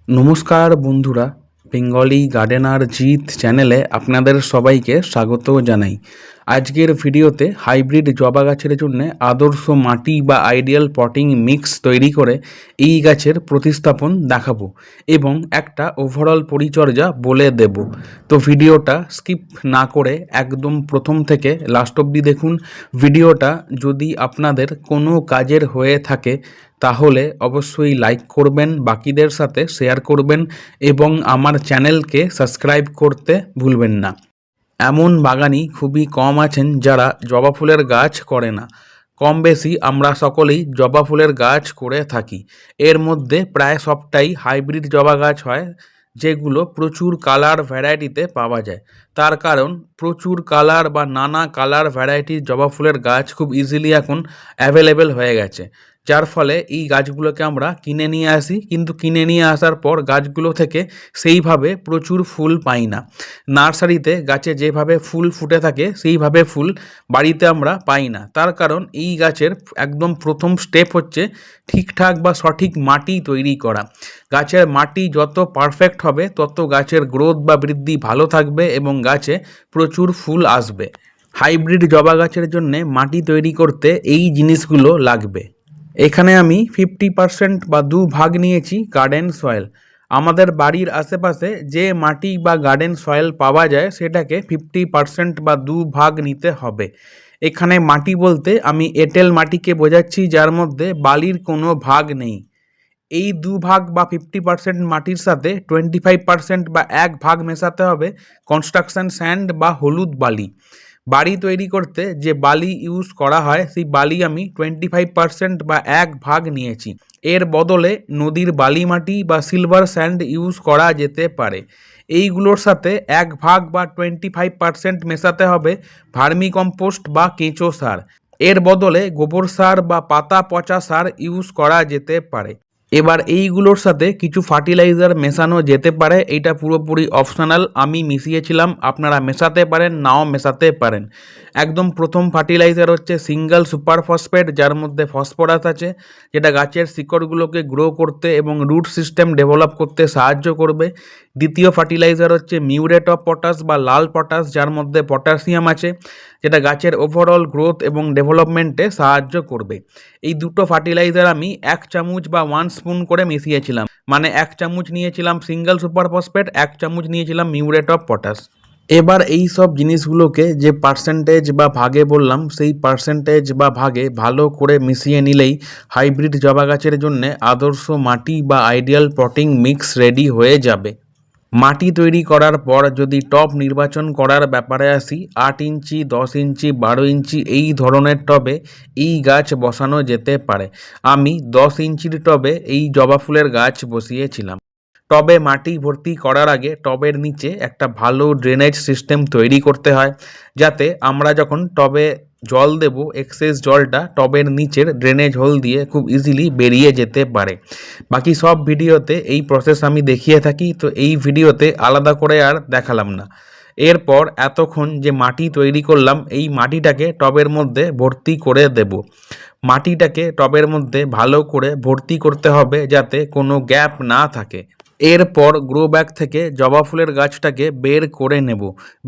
নমস্কার বন্ধুরা, Bengali gardener Jeet চ্যানেলে আপনাদের সবাইকে স্বাগত জানাই। আজকের ভিডিওতে হাইব্রিড জবা গাছের জন্য আদর্শ মাটি বা আইডিয়াল পটিং মিক্স তৈরি করে এই গাছের প্রতিস্থাপন দেখাবো এবং একটা ওভারঅল পরিচর্যা বলে দেব। তো ভিডিওটা স্কিপ না করে একদম প্রথম থেকে লাস্ট অবধি দেখুন। ভিডিওটা যদি আপনাদের কোনো কাজের হয়ে থাকে তাহলে অবশ্যই লাইক করবেন, বাকিদের সাথে শেয়ার করবেন এবং আমার চ্যানেলকে সাবস্ক্রাইব করতে ভুলবেন না। এমন বাগানি খুবই কম আছেন যারা জবা ফুলের গাছ করে না। কম বেশি আমরা সকলেই জবা ফুলের গাছ করে থাকি। এর মধ্যে প্রায় সবটাই হাইব্রিড জবা গাছ হয়, যেগুলো প্রচুর কালার ভ্যারাইটিতে পাওয়া যায়। তার কারণ প্রচুর কালার বা নানা কালার ভ্যারাইটির জবা ফুলের গাছ খুব ইজিলি এখন অ্যাভেলেবেল হয়ে গেছে, যার ফলে এই গাছগুলোকে আমরা কিনে নিয়ে আসি, কিন্তু কিনে নিয়ে আসার পর গাছগুলো থেকে সেইভাবে প্রচুর ফুল পাই না। নার্সারিতে গাছে যেভাবে ফুল ফুটে থাকে সেইভাবে ফুল বাড়িতে আমরা পাই না। তার কারণ এই গাছের একদম প্রথম স্টেপ হচ্ছে ঠিকঠাক বা সঠিক মাটি তৈরি করা। গাছের মাটি যত পারফেক্ট হবে তত গাছের গ্রোথ বা বৃদ্ধি ভালো থাকবে এবং গাছে প্রচুর ফুল আসবে। হাইব্রিড জবা গাছের জন্যে মাটি তৈরি করতে এই জিনিসগুলো লাগবে। এখানে আমি 50% বা 2 ভাগ নিয়েছি গার্ডেন সয়েল। আমাদের বাড়ির আশেপাশে যে মাটি বা গার্ডেন সয়েল পাওয়া যায় সেটাকে 50% বা 2 ভাগ নিতে হবে। এখানে মাটি বলতে আমি এঁটেল মাটিকে বোঝাচ্ছি, যার মধ্যে বালির কোনো ভাগ নেই। এই 2 ভাগ বা 50% মাটির সাথে 25% বা 1 ভাগ মেশাতে হবে কনস্ট্রাকশন স্যান্ড বা হলুদ বালি। বাড়ি তৈরি করতে যে বালি ইউজ করা হয় সেই বালি আমি 25% বা 1 ভাগ নিয়েছি। এর বদলে নদীর বালি মাটি বা সিলভার স্যান্ড ইউজ করা যেতে পারে। এইগুলোর সাথে 1 ভাগ বা 25% মেশাতে হবে ভার্মি কম্পোস্ট বা কেঁচো সার। এর বদলে গোবর সার বা পাতা পচা সার ইউজ করা যেতে পারে। এবার এইগুলোর সাথে কিছু ফার্টিলাইজার মেশানো যেতে পারে, এটা পুরোপুরি অপশনাল। আমি মিশিয়েছিলাম, আপনারা মেশাতে পারেন নাও মেশাতে পারেন। একদম প্রথম ফার্টিলাইজার হচ্ছে সিঙ্গেল সুপার ফসফেট, যার মধ্যে ফসফরাস আছে, যেটা গাছের শিকড়গুলোকে গ্রো করতে এবং রুট সিস্টেম ডেভেলপ করতে সাহায্য করবে। দ্বিতীয় ফার্টিলাইজার হচ্ছে মিউরেট অফ পটাশ বা লাল পটাশ, যার মধ্যে পটাশিয়াম আছে, যেটা গাছের ওভারঅল গ্রোথ এবং ডেভেলপমেন্টে সাহায্য করবে। এই দুটো ফার্টিলাইজার আমি 1 চামচ বা 1 স্পুন করে মিশিয়েছিলাম, মানে 1 চামচ নিয়েছিলাম সিঙ্গেল সুপার ফসফেট, 1 চামচ নিয়েছিলাম মিউরেট অফ পটাশ। এবার এই সব জিনিসগুলোকে যে পার্সেন্টেজ বা ভাগে বললাম সেই পার্সেন্টেজ বা ভাগে ভালো করে মিশিয়ে নিলেই হাইব্রিড জবা গাছের জন্য আদর্শ মাটি বা আইডিয়াল পটিং মিক্স রেডি হয়ে যাবে। মাটি তৈরি করার পর যদি টব নির্বাচন করার ব্যাপারে আসি, 8 ইঞ্চি, 10 ইঞ্চি, 12 ইঞ্চি এই ধরনের টবে এই গাছ বসানো যেতে পারে। আমি 10 ইঞ্চির টবে এই জবা ফুলের গাছ বসিয়েছিলাম। টবে মাটি ভর্তি করার আগে টবের নিচে একটা ভালো ড্রেনেজ সিস্টেম তৈরি করতে হয়, যাতে আমরা যখন টবে জল দেব এক্সেস জলটা টবের নিচের ড্রেনেজ হোল দিয়ে খুব ইজিলি বেরিয়ে যেতে পারে। বাকি সব ভিডিওতে এই প্রসেস আমি দেখিয়ে থাকি, তো এই ভিডিওতে আলাদা করে আর দেখালাম না। এরপর এতক্ষণ যে মাটি তৈরি করলাম এই মাটিটাকে টবের মধ্যে ভর্তি করে দেব। মাটিটাকে টবের মধ্যে ভালো করে ভর্তি করতে হবে যাতে কোনো গ্যাপ না থাকে। এরপর গ্রো ব্যাগ থেকে জবা ফুলের গাছটাকে বের করে নেব।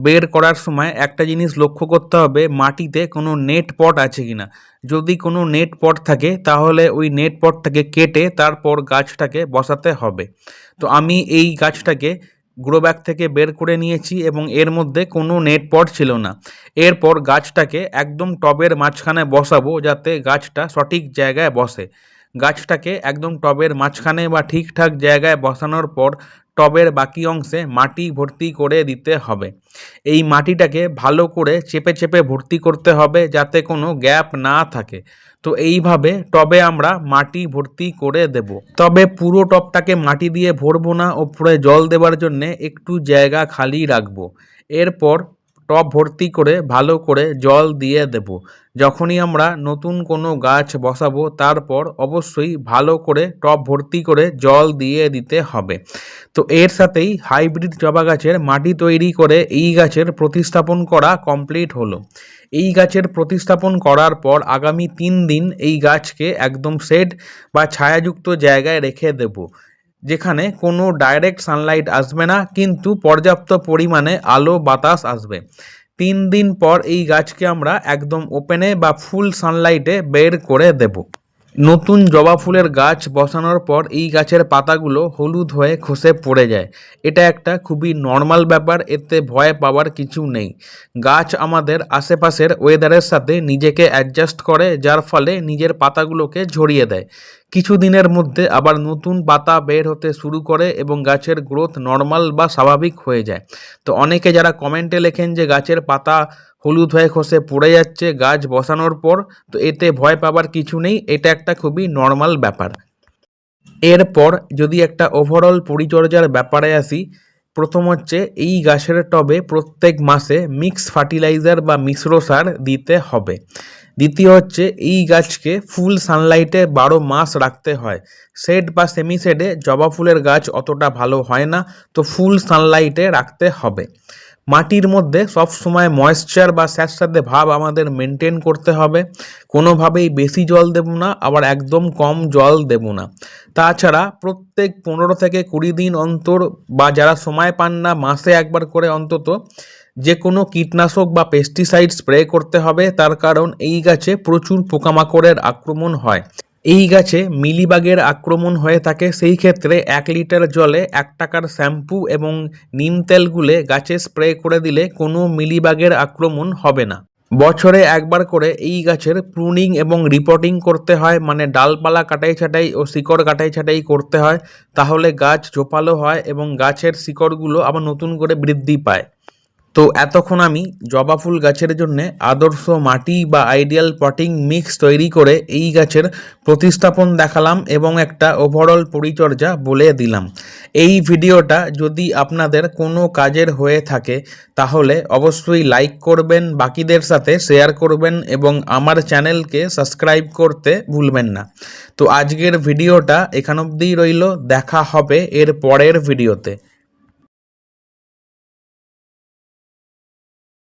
বের করার সময় একটা জিনিস লক্ষ্য করতে হবে, মাটিতে কোনো নেট পট আছে কিনা। যদি কোনো নেট পট থাকে তাহলে ওই নেট পটটাকে কেটে তারপর গাছটাকে বসাতে হবে। তো আমি এই গাছটাকে গ্রো ব্যাগ থেকে বের করে নিয়েছি এবং এর মধ্যে কোনো নেট পট ছিল না। এরপর গাছটাকে একদম টবের মাঝখানে বসাবো যাতে গাছটা সঠিক জায়গায় বসে। গাছটাকে একদম টবের মাঝখানে বা ঠিকঠাক জায়গায় বসানোর পর টবের বাকি অংশে মাটি ভর্তি করে দিতে হবে। এই মাটিটাকে ভালো করে চেপে চেপে ভর্তি করতে হবে যাতে কোনো গ্যাপ না থাকে। তো এইভাবে টবে আমরা মাটি ভর্তি করে দেব। তবে পুরো টবটাকে মাটি দিয়ে ভরবো না, ওপরে জল দেওয়ার জন্যে একটু জায়গা খালি রাখবো। এরপর টব ভর্তি করে ভালো করে জল দিয়ে দেব। যখনই আমরা নতুন কোনো গাছ বসাবো তারপর অবশ্যই ভালো করে টব ভর্তি করে জল দিয়ে দিতে হবে। তো এর সাথেই হাইব্রিড জবা গাছের মাটি তৈরি করে এই গাছের প্রতিস্থাপন করা কমপ্লিট হলো। এই গাছের প্রতিস্থাপন করার পর আগামী 3 দিন এই গাছকে একদম শেড বা ছায়াযুক্ত জায়গায় রেখে দেব। যেখানে কোনো ডাইরেক্ট সানলাইট আসবে না, কিন্তু পর্যাপ্ত পরিমাণে আলো বাতাস আসবে। 3 দিন পর এই গাছকে আমরা একদম ওপেনে বা ফুল সানলাইটে বের করে দেব। নতুন জবা ফুলের গাছ বসানোর পর এই গাছের পাতাগুলো হলুদ হয়ে খসে পড়ে যায়। এটা একটা খুবই নর্মাল ব্যাপার, এতে ভয় পাওয়ার কিছু নেই। গাছ আমাদের আশেপাশের ওয়েদারের সাথে নিজেকে অ্যাডজাস্ট করে, যার ফলে নিজের পাতাগুলোকে ঝরিয়ে দেয়। কিছু দিনের মধ্যে আবার নতুন পাতা বের হতে শুরু করে এবং গাছের গ্রোথ নর্মাল বা স্বাভাবিক হয়ে যায়। তো অনেকে যারা কমেন্টে লেখেন যে গাছের পাতা হলুদ হয়ে খসে পড়ে যাচ্ছে গাছ বসানোর পর, তো এতে ভয় পাবার কিছু নেই, এটা একটা খুবই নর্মাল ব্যাপার। এরপর যদি একটা ওভারঅল পরিচর্যার ব্যাপারে আসি, প্রথম হচ্ছে এই গাছের টবে প্রত্যেক মাসে মিক্স ফার্টিলাইজার বা মিশ্র সার দিতে হবে। দ্বিতীয় হচ্ছে এই গাছকে ফুল সানলাইটে 12 মাস রাখতে হয়। শেড বা সেমি শেডে জবা ফুলের গাছ অতটা ভালো হয় না, তো ফুল সানলাইটে রাখতে হবে। মাটির মধ্যে সব সময় ময়েশ্চার বা স্যাঁতস্যাঁতে ভাব আমাদের মেনটেন করতে হবে। কোনোভাবেই বেশি জল দেব না, আবার একদম কম জল দেব না। তাছাড়া প্রত্যেক 15 থেকে 20 দিন অন্তর বা যারা সময় পান না মাসে একবার করে অন্তত যে কোনো কীটনাশক বা পেস্টিসাইড স্প্রে করতে হবে, তার কারণ এই গাছে প্রচুর পোকামাকড়ের আক্রমণ হয়। এই গাছে মিলিবাগের আক্রমণ হয়ে থাকে, সেই ক্ষেত্রে 1 লিটার জলে 1 টাকার শ্যাম্পু এবং নিম তেল গুলে গাছে স্প্রে করে দিলে কোনো মিলিবাগের আক্রমণ হবে না। বছরে একবার করে এই গাছের প্রুনিং এবং রিপোর্টিং করতে হয়, মানে ডালপালা কাটাই ছাঁটাই ও শিকড় কাটাই ছাঁটাই করতে হয়। তাহলে গাছ ঝোপালো হয় এবং গাছের শিকড়গুলো আবার নতুন করে বৃদ্ধি পায়। তো এতক্ষণ আমি জবা ফুল গাছের জন্য আদর্শ মাটি বা আইডিয়াল পটিং মিক্স তৈরি করে এই গাছের প্রতিস্থাপন দেখালাম এবং একটা ওভারঅল পরিচর্যা বলে দিলাম। এই ভিডিওটা যদি আপনাদের কোনো কাজের হয়ে থাকে তাহলে অবশ্যই লাইক করবেন, বাকিদের সাথে শেয়ার করবেন এবং আমার চ্যানেলকে সাবস্ক্রাইব করতে ভুলবেন না। তো আজকের ভিডিওটা এখান অবধিই রইল, দেখা হবে এর পরের ভিডিওতে।